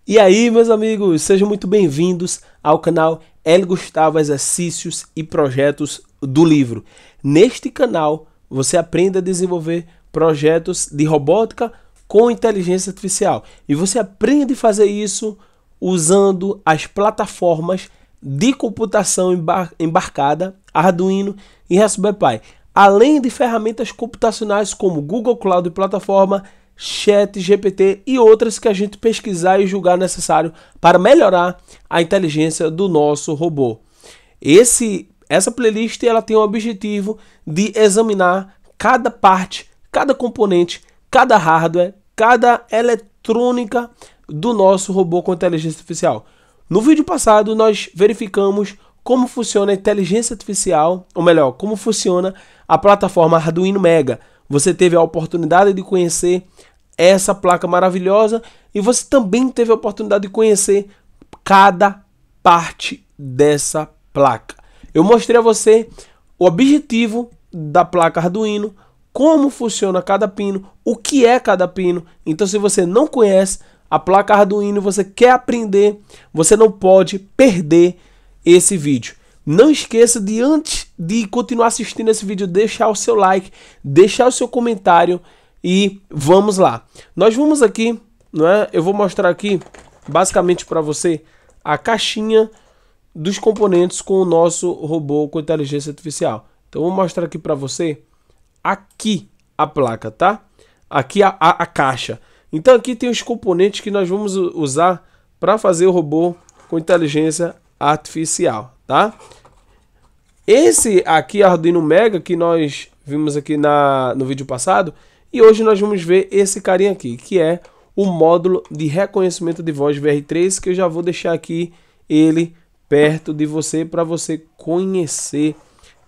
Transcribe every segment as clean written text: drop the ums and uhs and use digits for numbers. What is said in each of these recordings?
E aí, meus amigos, sejam muito bem-vindos ao canal Hélio Gustavo Exercícios e Projetos do Livro. Neste canal, você aprende a desenvolver projetos de robótica com inteligência artificial. E você aprende a fazer isso usando as plataformas de computação embarcada, Arduino e Raspberry Pi, além de ferramentas computacionais como Google Cloud Plataforma, ChatGPT e outras que a gente pesquisar e julgar necessário para melhorar a inteligência do nosso robô. Essa playlist ela tem o objetivo de examinar cada parte, cada componente, cada hardware, cada eletrônica do nosso robô com inteligência artificial. No vídeo passado nós verificamos como funciona a inteligência artificial, ou melhor, como funciona a plataforma Arduino Mega. Você teve a oportunidade de conhecer essa placa maravilhosa e você também teve a oportunidade de conhecer cada parte dessa placa. Eu mostrei a você o objetivo da placa Arduino, como funciona cada pino, o que é cada pino. Então, se você não conhece a placa Arduino, você quer aprender, você não pode perder esse vídeo. Não esqueça de, antes de continuar assistindo esse vídeo, deixar o seu like, deixar o seu comentário e vamos lá. Nós vamos aqui, não é? Eu vou mostrar aqui basicamente para você a caixinha dos componentes com o nosso robô com inteligência artificial. Então eu vou mostrar aqui para você aqui a placa, tá? Aqui a caixa. Então aqui tem os componentes que nós vamos usar para fazer o robô com inteligência artificial, tá? Esse aqui Arduino Mega que nós vimos aqui no vídeo passado, e hoje nós vamos ver esse carinha aqui, que é o módulo de reconhecimento de voz VR3, que eu já vou deixar aqui ele perto de você para você conhecer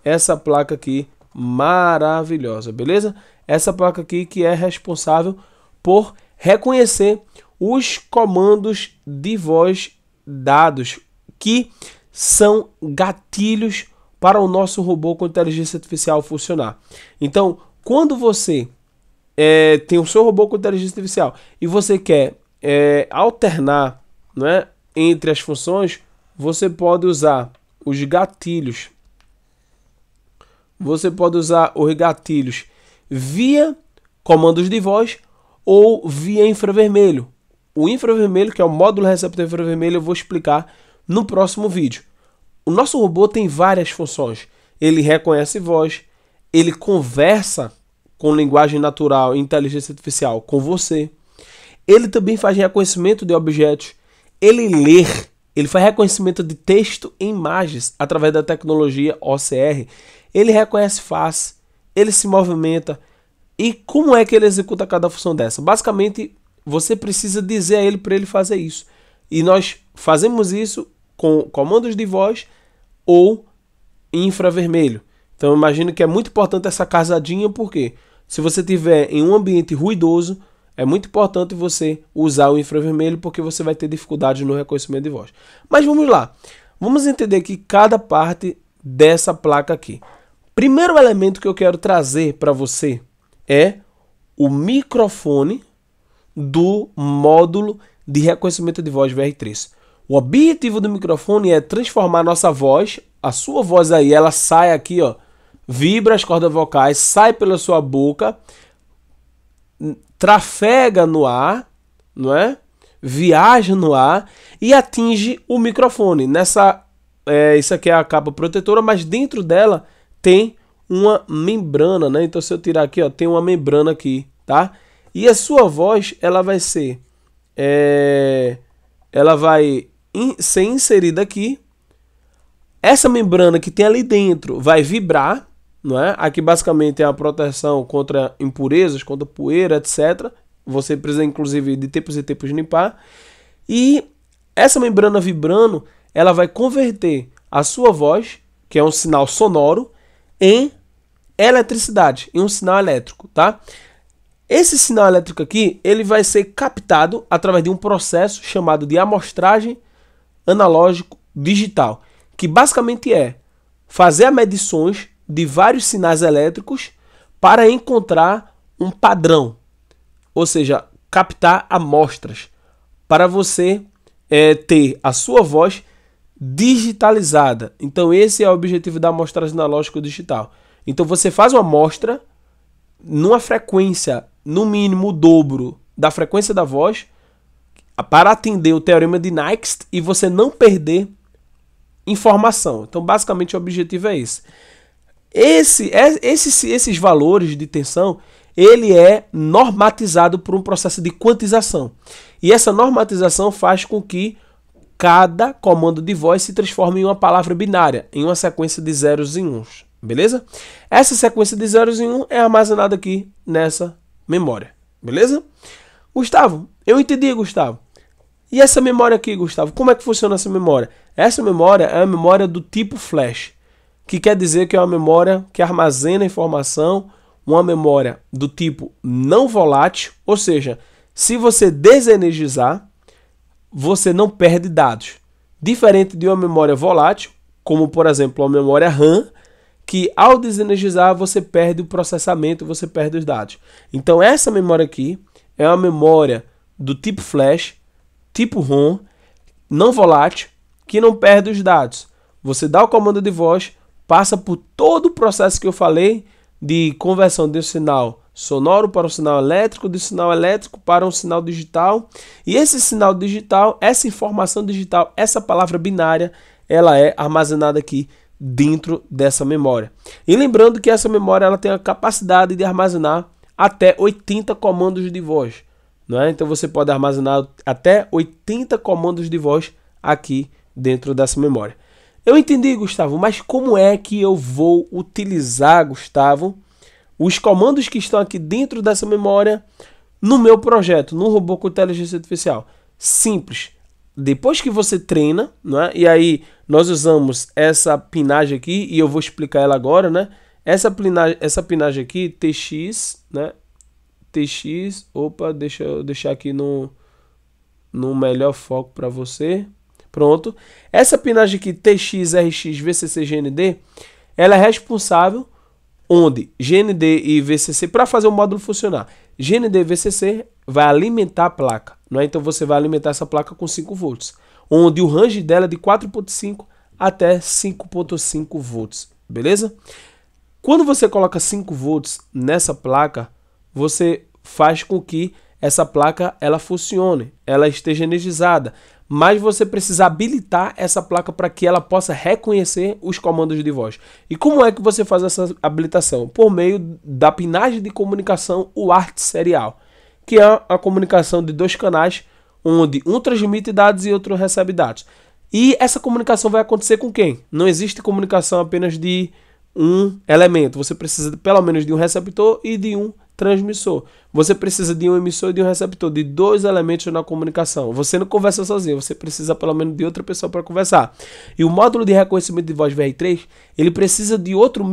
essa placa aqui maravilhosa, beleza? Essa placa aqui que é responsável por reconhecer os comandos de voz dados, que são gatilhos para o nosso robô com inteligência artificial funcionar. Então, quando você tem o seu robô com inteligência artificial e você quer alternar, não é, entre as funções, você pode usar os gatilhos. Você pode usar os gatilhos via comandos de voz ou via infravermelho. O infravermelho, que é o módulo receptor infravermelho, eu vou explicar no próximo vídeo. O nosso robô tem várias funções. Ele reconhece voz, ele conversa com linguagem natural e inteligência artificial com você. Ele também faz reconhecimento de objetos. Ele lê, ele faz reconhecimento de texto e imagens através da tecnologia OCR. Ele reconhece face, ele se movimenta. E como é que ele executa cada função dessa? Basicamente, você precisa dizer a ele para ele fazer isso. E nós fazemos isso com comandos de voz ou infravermelho. Então, imagino que é muito importante essa casadinha, porque se você tiver em um ambiente ruidoso, é muito importante você usar o infravermelho, porque você vai ter dificuldade no reconhecimento de voz. Mas vamos lá. Vamos entender aqui cada parte dessa placa aqui. Primeiro elemento que eu quero trazer para você é o microfone do módulo de reconhecimento de voz VR3. O objetivo do microfone é transformar a nossa voz, a sua voz aí, ela sai aqui, ó, vibra as cordas vocais, sai pela sua boca, trafega no ar, não é? Viaja no ar e atinge o microfone. Isso aqui é a capa protetora, mas dentro dela tem uma membrana, né? Então se eu tirar aqui, ó, tem uma membrana aqui, tá? E a sua voz, ela vai ser ser inserida aqui. Essa membrana que tem ali dentro vai vibrar, não é? Aqui basicamente é a proteção contra impurezas, contra poeira, etc. Você precisa inclusive de tempos e tempos limpar. E essa membrana vibrando, ela vai converter a sua voz, que é um sinal sonoro, em eletricidade, em um sinal elétrico, tá? Esse sinal elétrico aqui, ele vai ser captado através de um processo chamado de amostragem analógico digital, que basicamente é fazer medições de vários sinais elétricos para encontrar um padrão, ou seja, captar amostras. para você ter a sua voz digitalizada. Então esse é o objetivo da amostragem analógica digital. Então você faz uma amostra numa frequência, no mínimo o dobro da frequência da voz, para atender o teorema de Nyquist e você não perder informação. Então basicamente o objetivo é esse. Esses valores de tensão, ele é normatizado por um processo de quantização. E essa normatização faz com que cada comando de voz se transforme em uma palavra binária, em uma sequência de zeros e uns. Beleza? Essa sequência de zeros e 1 é armazenada aqui nessa memória. Beleza? Gustavo, eu entendi, Gustavo. E essa memória aqui, Gustavo, como é que funciona essa memória? Essa memória é a memória do tipo flash, que quer dizer que é uma memória que armazena informação, uma memória do tipo não volátil, ou seja, se você desenergizar, você não perde dados. Diferente de uma memória volátil, como por exemplo a memória RAM, que ao desenergizar você perde o processamento, você perde os dados. Então essa memória aqui é uma memória do tipo flash, tipo ROM, não volátil, que não perde os dados. Você dá o comando de voz, passa por todo o processo que eu falei de conversão de um sinal sonoro para um sinal elétrico, de sinal elétrico para um sinal digital. E esse sinal digital, essa informação digital, essa palavra binária, ela é armazenada aqui dentro dessa memória. E lembrando que essa memória ela tem a capacidade de armazenar até 80 comandos de voz. Não é? Então você pode armazenar até 80 comandos de voz aqui dentro dessa memória. Eu entendi, Gustavo, mas como é que eu vou utilizar, Gustavo, os comandos que estão aqui dentro dessa memória no meu projeto, no robô com inteligência artificial? Simples. Depois que você treina, né, e aí nós usamos essa pinagem aqui, e eu vou explicar ela agora, né? Essa pinagem aqui, TX, né? TX, opa, deixa eu deixar aqui no melhor foco para você. Pronto. Essa pinagem aqui, TX, RX, VCC, GND, ela é responsável onde GND e VCC, para fazer o módulo funcionar, GND e VCC vai alimentar a placa, não é? Então você vai alimentar essa placa com 5 volts, onde o range dela é de 4.5 até 5.5 volts, beleza? Quando você coloca 5 volts nessa placa, você faz com que essa placa ela funcione, ela esteja energizada, mas você precisa habilitar essa placa para que ela possa reconhecer os comandos de voz. E como é que você faz essa habilitação? Por meio da pinagem de comunicação UART serial, que é a comunicação de 2 canais, onde um transmite dados e outro recebe dados. E essa comunicação vai acontecer com quem? Não existe comunicação apenas de um elemento, você precisa pelo menos de um receptor e de um transmissor. Você precisa de um emissor e de um receptor, de 2 elementos na comunicação. Você não conversa sozinho, você precisa pelo menos de outra pessoa para conversar. E o módulo de reconhecimento de voz VR3, ele precisa de outro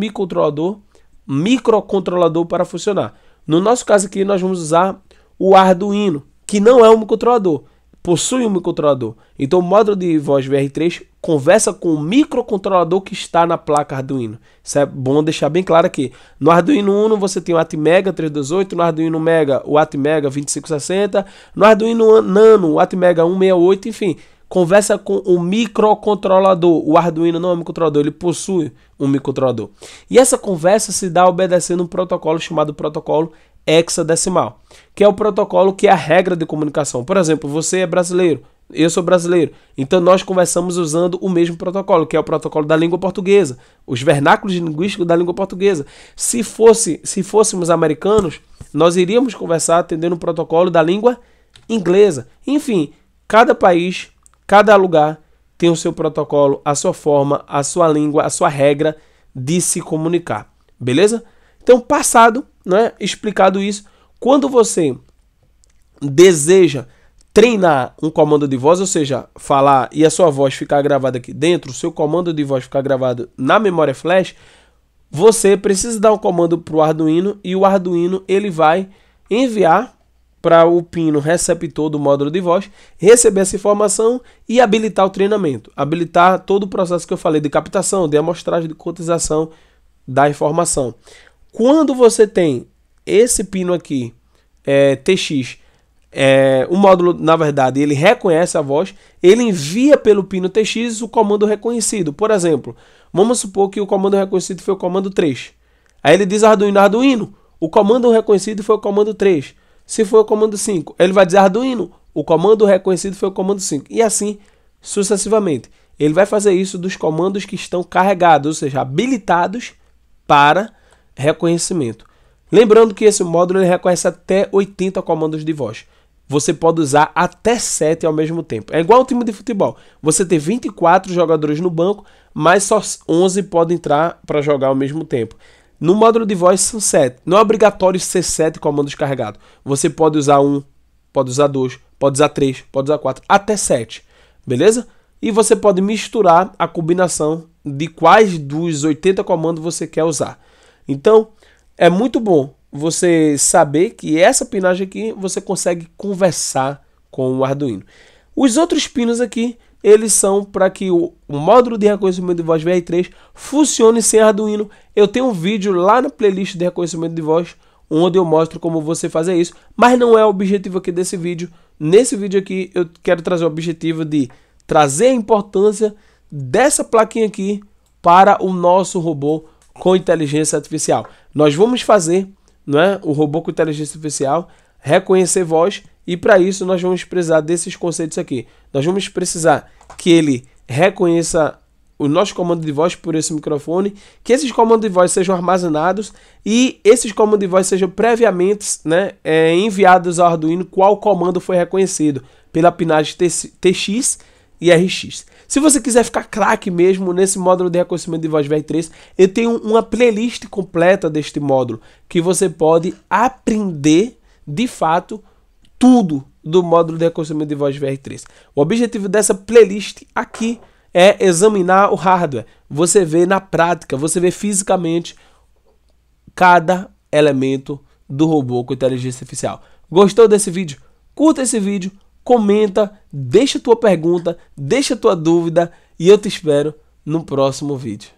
microcontrolador para funcionar. No nosso caso aqui, nós vamos usar o Arduino, que não é um microcontrolador, possui um microcontrolador. Então o módulo de voz VR3 conversa com o microcontrolador que está na placa Arduino. Isso é bom deixar bem claro aqui. No Arduino Uno você tem o Atmega 328, no Arduino Mega o Atmega 2560, no Arduino Nano o Atmega 168, enfim, conversa com o microcontrolador. O Arduino não é um microcontrolador, ele possui um microcontrolador. E essa conversa se dá obedecendo um protocolo chamado protocolo hexadecimal, que é o protocolo que é a regra de comunicação. Por exemplo, você é brasileiro, eu sou brasileiro, então nós conversamos usando o mesmo protocolo, que é o protocolo da língua portuguesa, os vernáculos linguísticos da língua portuguesa. Se fôssemos americanos, nós iríamos conversar atendendo o protocolo da língua inglesa. Enfim, cada país, cada lugar tem o seu protocolo, a sua forma, a sua língua, a sua regra de se comunicar, beleza? Então, passado, né, explicado isso, quando você deseja treinar um comando de voz, ou seja, falar e a sua voz ficar gravada aqui dentro, o seu comando de voz ficar gravado na memória flash, você precisa dar um comando para o Arduino e o Arduino ele vai enviar para o pino receptor do módulo de voz, receber essa informação e habilitar o treinamento, habilitar todo o processo que eu falei de captação, de amostragem, de quantização da informação. Quando você tem esse pino aqui, TX, O módulo, na verdade, ele reconhece a voz, ele envia pelo pino TX o comando reconhecido. Por exemplo, vamos supor que o comando reconhecido foi o comando 3. Aí ele diz Arduino, Arduino, o comando reconhecido foi o comando 3. Se for o comando 5, ele vai dizer Arduino, o comando reconhecido foi o comando 5. E assim sucessivamente. Ele vai fazer isso dos comandos que estão carregados, ou seja, habilitados para reconhecimento. Lembrando que esse módulo ele reconhece até 80 comandos de voz. Você pode usar até 7 ao mesmo tempo. É igual ao time de futebol. Você tem 24 jogadores no banco, mas só 11 podem entrar para jogar ao mesmo tempo. No módulo de voz são 7. Não é obrigatório ser 7 comandos carregados. Você pode usar 1, pode usar 2, pode usar 3, pode usar 4, até 7. Beleza? E você pode misturar a combinação de quais dos 80 comandos você quer usar. Então, é muito bom você saber que essa pinagem aqui você consegue conversar com o Arduino. Os outros pinos aqui, eles são para que o módulo de reconhecimento de voz VR3 funcione sem Arduino. Eu tenho um vídeo lá na playlist de reconhecimento de voz, onde eu mostro como você fazer isso, mas não é o objetivo aqui desse vídeo. Nesse vídeo aqui eu quero trazer o objetivo de trazer a importância dessa plaquinha aqui para o nosso robô com inteligência artificial. Nós vamos fazer, não é, o robô com inteligência artificial reconhecer voz, e para isso nós vamos precisar desses conceitos aqui. Nós vamos precisar que ele reconheça o nosso comando de voz por esse microfone, que esses comandos de voz sejam armazenados e esses comandos de voz sejam previamente, né, enviados ao Arduino qual comando foi reconhecido pela pinagem TX e RX. Se você quiser ficar craque mesmo nesse módulo de reconhecimento de voz VR3, eu tenho uma playlist completa deste módulo que você pode aprender de fato tudo do módulo de reconhecimento de voz VR3. O objetivo dessa playlist aqui é examinar o hardware. Você vê na prática, você vê fisicamente cada elemento do robô com inteligência artificial. Gostou desse vídeo? Curta esse vídeo, comenta, deixa tua pergunta, deixa tua dúvida e eu te espero no próximo vídeo.